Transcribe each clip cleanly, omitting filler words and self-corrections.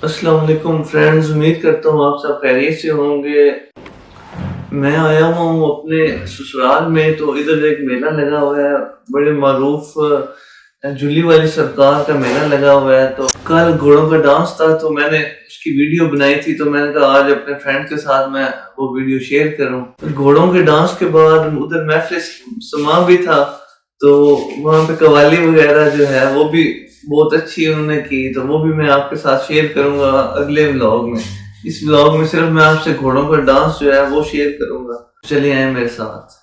अस्सलाम वालेकुम फ्रेंड्स, उम्मीद करता हूँ आप सब खैरियत से होंगे। मैं आया हूँ अपने ससुराल में, तो इधर एक मेला लगा हुआ है, बड़े मारूफ जुल्ली वाली सरकार का मेला लगा हुआ है। तो कल घोड़ों का डांस था, तो मैंने उसकी वीडियो बनाई थी, तो मैंने कहा आज अपने फ्रेंड के साथ मैं वो वीडियो शेयर करूँ। घोड़ों के डांस के बाद उधर महफिल समा भी था, तो वहाँ पे कवाली वगैरह जो है वो भी बहुत अच्छी उन्होंने की, तो वो भी मैं आपके साथ शेयर करूंगा अगले व्लॉग में। इस व्लॉग में सिर्फ मैं आपसे घोड़ों का डांस जो है वो शेयर करूंगा। चलिए आए मेरे साथ।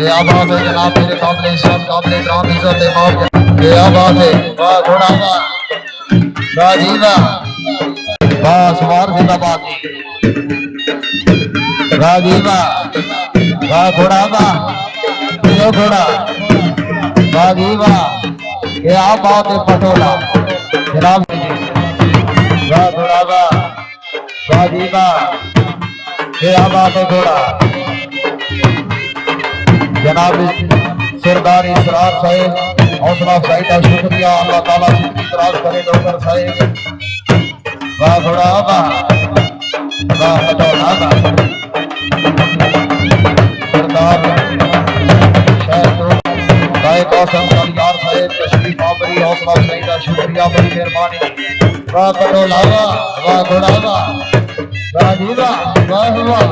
क्या बात है जनाब, मेरे काबिल इज्जत काबिल इकराम इज्जत इमाम, क्या बात है। वाह घोड़ा वाह जी वाह, वाह सवार जिंदाबाद, वाह जी वाह, वाह घोड़ा वाह, यो घोड़ा, वाह जी वाह, क्या बात है पटोला जनाब, वाह घोड़ा वाह, वाह जी वाह, क्या बात है घोड़ा जनाब सरदार इसरार साहिब, हौसला अफजाई का शुक्रिया, अल्लाह ताला जिंदगी दराज करे डॉक्टर साहिब। वाह घोड़ा वाह, वाह पटोला वाह, सरदार भाई कौसम कलियार साहिब तशरीफ आवरी, हौसला अफजाई का शुक्रिया, बड़ी मेहरबानी। वाह पटोला वाह, वाह घोड़ा वाह, वाह जी वाह, वाह वाह,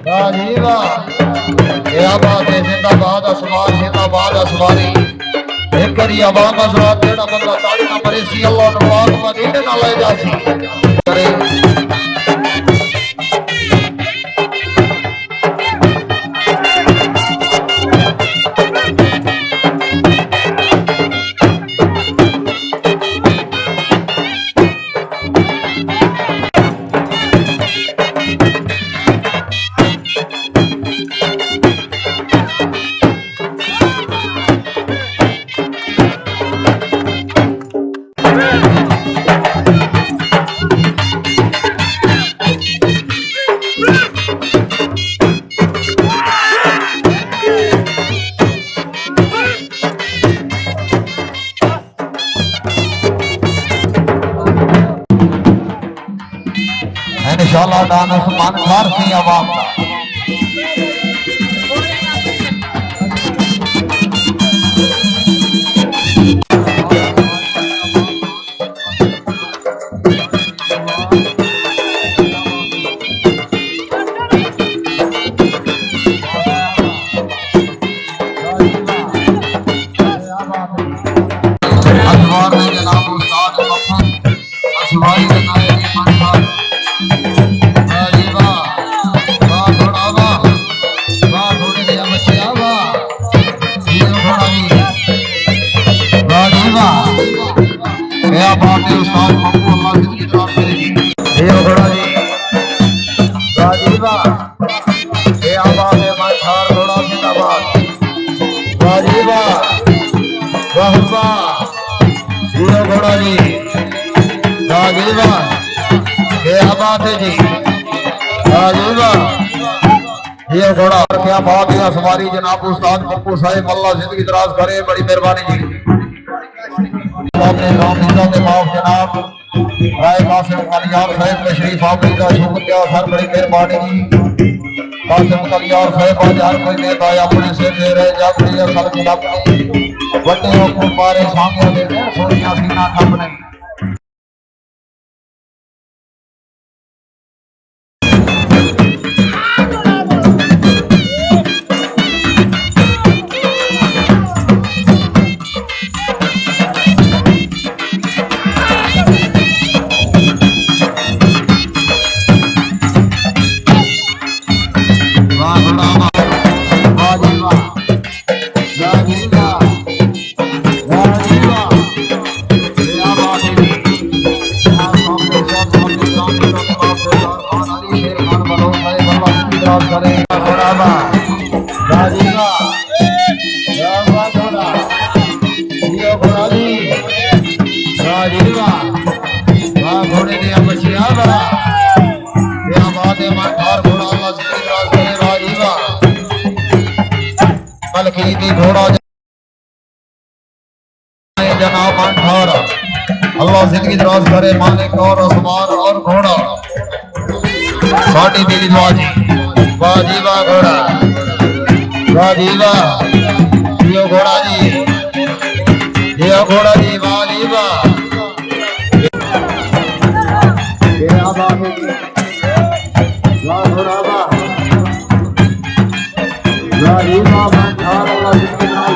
वाह जी वाह, क्या बात है। जिंदाबाद असवार, जिंदाबाद असवारी, एक करी आवाम हजरात, जेड़ा बंदा ताड़ी ना मरे सी अल्लाह नवाज मदीने ना ले जासी करे। इंशाअल्लाह डांस मन भर सी आवाम का। अखबार में जनाब उस्ताद मफहम असवारी के नायक खान क्या बात है उस्ताद मप्पू, अल्लाह जिंदगी दराज करे जी। ये घोड़ा जी, वाह जी वाह, क्या बात है भाई थार घोड़ा जिंदाबाद, वाह जी वाह, वाह वाह, ये घोड़ा जी, वाह जी वाह, क्या बात है जी, वाह जी वाह, ये घोड़ा क्या बात है। सवारी जनाब उस्ताद मप्पू साहिब, अल्लाह जिंदगी दराज करे, बड़ी मेहरबानी जी। जनाब राय कासिम कलियार साहिब तशरीफ आवरी का शुक्रिया सर, बड़ी मेहरबानी जी। कासिम कलियार साहिब आज हर कोई नेता अपने से दे रहे जागरी असल खिलाफी वड्डे हुकुम मारे सामने दे सोनिया सीना ठप नहीं। क्रॉस करे घोड़ा बा राजीवा या बा घोड़ा ये घोड़ा जी राजीवा वाह घोड़े ने बचिया बा या बात है मार घोड़ा अल्लाह से क्रॉस करे राजीवा बल्कि दी घोड़ा जनाब मानठार अल्लाह जिंदगी दराज करे मालिक और आसमान और घोड़ा साड़ी दिली दुआ जी वाह जी वाह घोड़ा वाह जी वाह ये घोड़ा जी वाह जी वाह ये आबाद है वाह घोड़ा वाह जी वाह मानठार अल्लाह जिंदगी दराज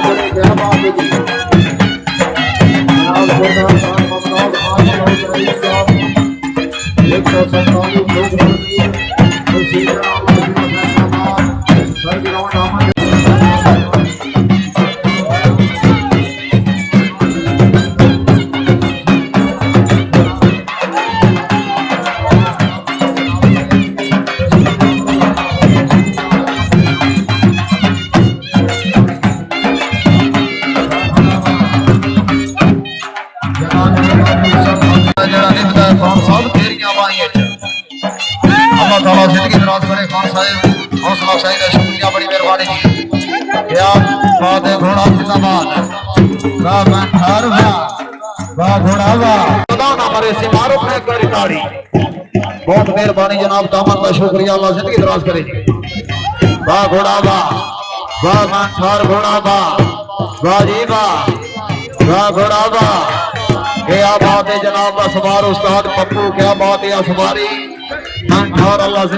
करे क्या बात है जिंदगी दराज करे खान साहब हौसला शाही का शुक्रिया बड़ी मेहरबानी जी क्या बात है घोड़ा जिंदाबाद वाह मानठार वाह घोड़ा वाह खुदा ना मरे सिमारो पे करी ताड़ी बहुत मेहरबानी जनाब दामन का शुक्रिया अल्लाह जिंदगी दराज करे जी वाह घोड़ा वाह मानठार घोड़ा वाह जी वाह घोड़ा वाह क्या बात है जनाब सवार उस्ताद पप्पू क्या बात है सवारी मानठार अल्लाह से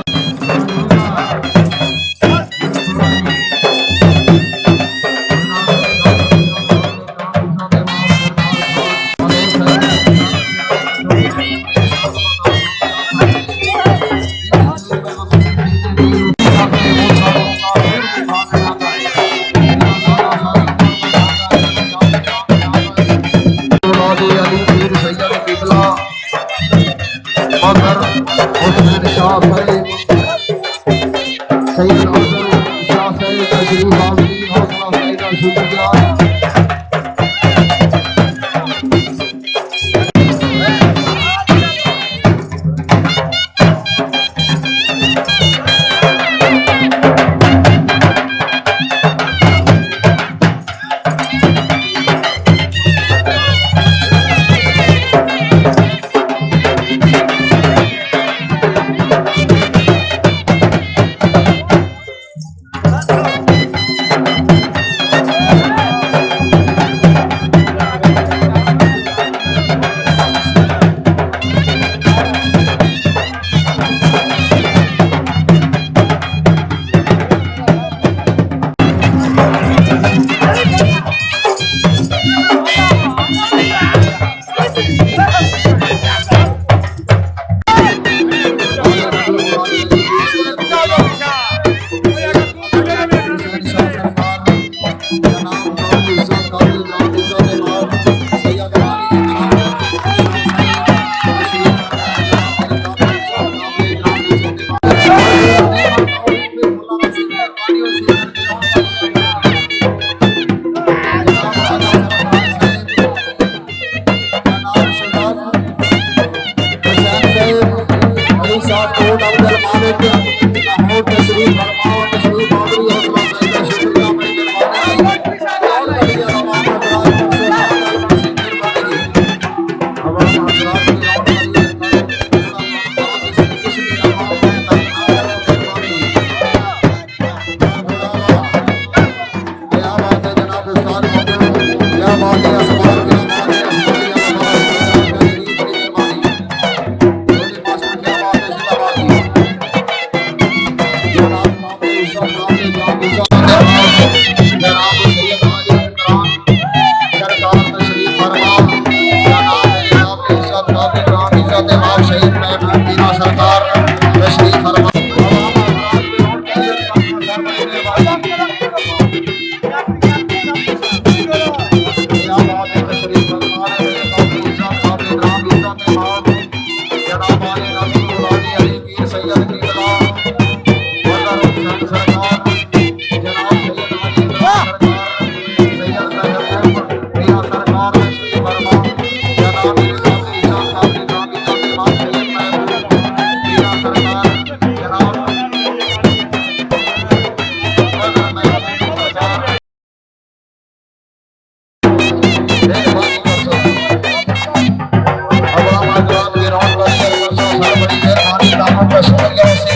बड़ी मेहरबानी दामन का शुक्र करो